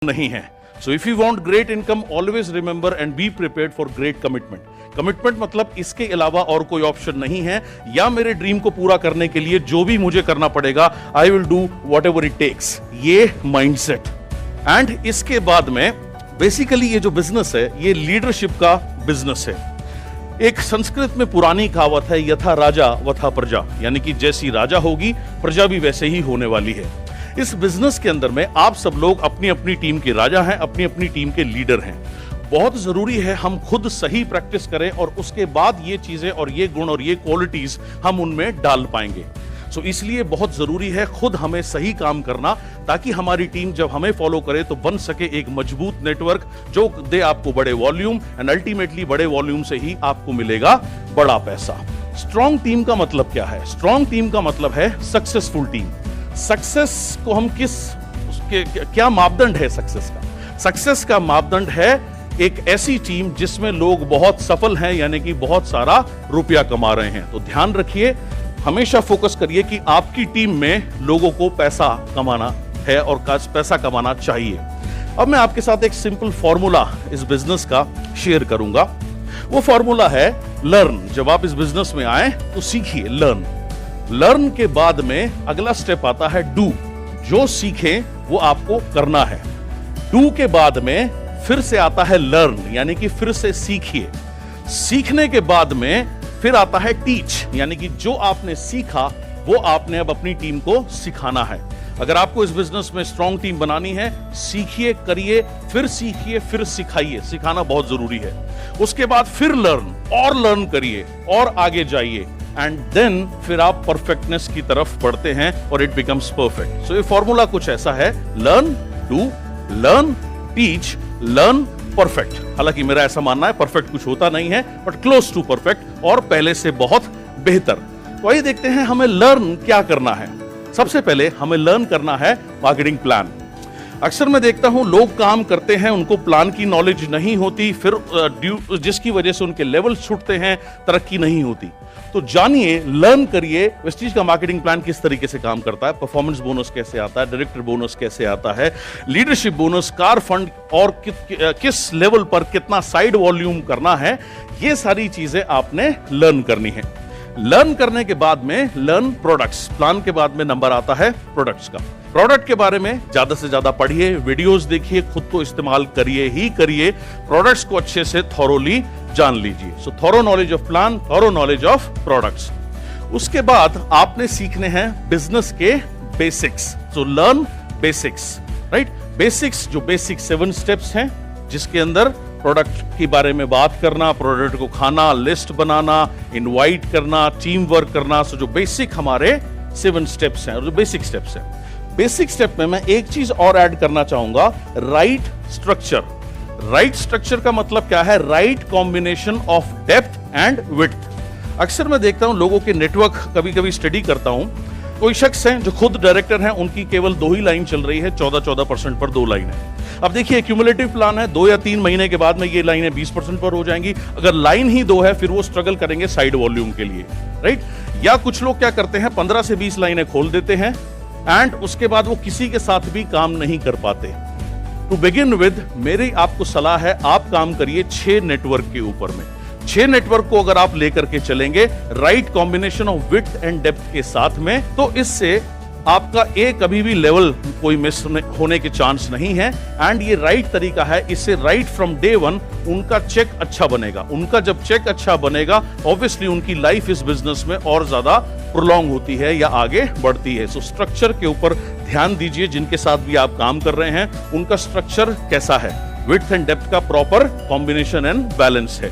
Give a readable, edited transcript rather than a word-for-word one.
नहीं है। So if you want great income always remember and be prepared for great commitment. Commitment मतलब इसके अलावा और कोई ऑप्शन नहीं है, या मेरे ड्रीम को पूरा करने के लिए जो भी मुझे करना पड़ेगा I will do whatever it takes, ये माइंडसेट। एंड इसके बाद में बेसिकली ये जो बिजनेस है ये लीडरशिप का बिजनेस है। एक संस्कृत में पुरानी कहावत है, यथा राजा वथा प्रजा, यानी कि जैसी राजा होगी प्रजा भी वैसे ही होने वाली है। इस बिजनेस के अंदर में आप सब लोग अपनी अपनी टीम के राजा हैं, अपनी अपनी टीम के लीडर हैं। बहुत जरूरी है हम खुद सही प्रैक्टिस करें और उसके बाद ये चीजें और ये गुण और ये क्वालिटीज हम उनमें डाल पाएंगे। सो इसलिए बहुत जरूरी है खुद हमें सही काम करना, ताकि हमारी टीम जब हमें फॉलो करे तो बन सके एक मजबूत नेटवर्क जो दे आपको बड़े वॉल्यूम, एंड अल्टीमेटली बड़े वॉल्यूम से ही आपको मिलेगा बड़ा पैसा। स्ट्रॉन्ग टीम का मतलब क्या है? स्ट्रॉन्ग टीम का मतलब है सक्सेसफुल टीम। सक्सेस को हम क्या मापदंड है सक्सेस का? सक्सेस का मापदंड है एक ऐसी टीम जिसमें लोग बहुत सफल हैं, यानी कि बहुत सारा रुपया कमा रहे हैं। तो ध्यान रखिए, हमेशा फोकस करिए कि आपकी टीम में लोगों को पैसा कमाना है और पैसा कमाना चाहिए। अब मैं आपके साथ एक सिंपल फॉर्मूला इस बिजनेस का शेयर करूंगा। वो फॉर्मूला है लर्न। जब आप इस बिजनेस में आए तो सीखिए, लर्न। लर्न के बाद में अगला स्टेप आता है डू। जो सीखें वो आपको करना है। डू के बाद में फिर से आता है लर्न, यानी कि फिर से सीखिए। सीखने के बाद में फिर आता है टीच, यानी कि जो आपने सीखा वो आपने अब अपनी टीम को सिखाना है। अगर आपको इस बिजनेस में स्ट्रॉन्ग टीम बनानी है, सीखिए, करिए, फिर सीखिए, फिर सिखाइए। सिखाना बहुत जरूरी है। उसके बाद फिर लर्न करिए और आगे जाइए, एंड देन फिर आप परफेक्टनेस की तरफ बढ़ते हैं और इट बिकम्स परफेक्ट। सो ये फॉर्मूला कुछ ऐसा है, learn, do, learn, teach, learn, perfect. हालांकि मेरा ऐसा मानना है परफेक्ट कुछ होता नहीं है, बट क्लोज टू परफेक्ट और पहले से बहुत बेहतर। तो आइए देखते हैं हमें लर्न क्या करना है। सबसे पहले हमें लर्न करना है मार्केटिंग प्लान। अक्सर मैं देखता हूं लोग काम करते हैं, उनको प्लान की नॉलेज नहीं होती, फिर जिसकी वजह से उनके लेवल छूटते हैं, तरक्की नहीं होती। तो जानिए, लर्न करिए वेस्टीज का मार्केटिंग प्लान किस तरीके से काम करता है, परफॉर्मेंस बोनस कैसे आता है, डायरेक्टर बोनस कैसे आता है, लीडरशिप बोनस, कार फंड और किस लेवल पर कितना साइड वॉल्यूम करना है। ये सारी चीजें आपने लर्न करनी है। लर्न करने के बाद में लर्न प्रोडक्ट्स। प्लान के बाद में नंबर आता है प्रोडक्ट्स का। प्रोडक्ट के बारे में ज्यादा से ज्यादा पढ़िए, वीडियोस देखिए, खुद को इस्तेमाल करिए ही करिए, प्रोडक्ट्स को अच्छे से थॉरोली जान लीजिए। So thorough knowledge of plan, thorough knowledge of products. उसके बाद आपने सीखने हैं बिजनेस के basics. So learn basics, right? Basics, जो बेसिक 7 स्टेप्स हैं, जिसके अंदर प्रोडक्ट के बारे में बात करना, प्रोडक्ट को खाना, लिस्ट बनाना, इनवाइट करना, टीम वर्क करना। सो जो बेसिक हमारे 7 स्टेप्स हैं, और जो बेसिक स्टेप्स हैं, बेसिक स्टेप में मैं एक चीज और ऐड करना चाहूंगा, राइट स्ट्रक्चर। राइट स्ट्रक्चर का मतलब क्या है? Right combination of depth and width. अक्सर मैं देखता हूं लोगों के नेटवर्क, कभी कभी स्टडी करता हूं, कोई शख्स हैं जो खुद डायरेक्टर हैं, उनकी केवल 2 ही लाइन चल रही है, 14% पर 2 लाइन है। अब देखिए, क्यूमुलेटिव प्लान है, 2 या 3 महीने के बाद में ये लाइनें 20% पर हो जाएंगी। अगर लाइन ही 2 है फिर वो स्ट्रगल करेंगे साइड वॉल्यूम के लिए, राइट? या कुछ लोग क्या करते हैं, 15 से 20 लाइनें खोल देते हैं एंड उसके बाद वो किसी के साथ भी काम नहीं कर पाते। टू बिगिन विद मेरी आपको सलाह है, आप काम करिए 6 नेटवर्क के ऊपर में। 6 नेटवर्क को अगर आप लेकर के चलेंगे right combination of width and depth के साथ में, तो इससे आपका कभी भी लेवल कोई मिस होने के चांस नहीं है। एंड ये राइट तरीका है, इससे राइट फ्रॉम डे 1 उनका चेक अच्छा बनेगा। उनका जब चेक अच्छा बनेगा, ऑब्वियसली उनकी लाइफ इस बिजनेस में और ज्यादा प्रोलॉन्ग होती है या आगे बढ़ती है। सो स्ट्रक्चर के ऊपर ध्यान दीजिए, जिनके साथ भी आप काम कर रहे हैं उनका स्ट्रक्चर कैसा है, विड्थ एंड डेप्थ का प्रॉपर कॉम्बिनेशन एंड बैलेंस है।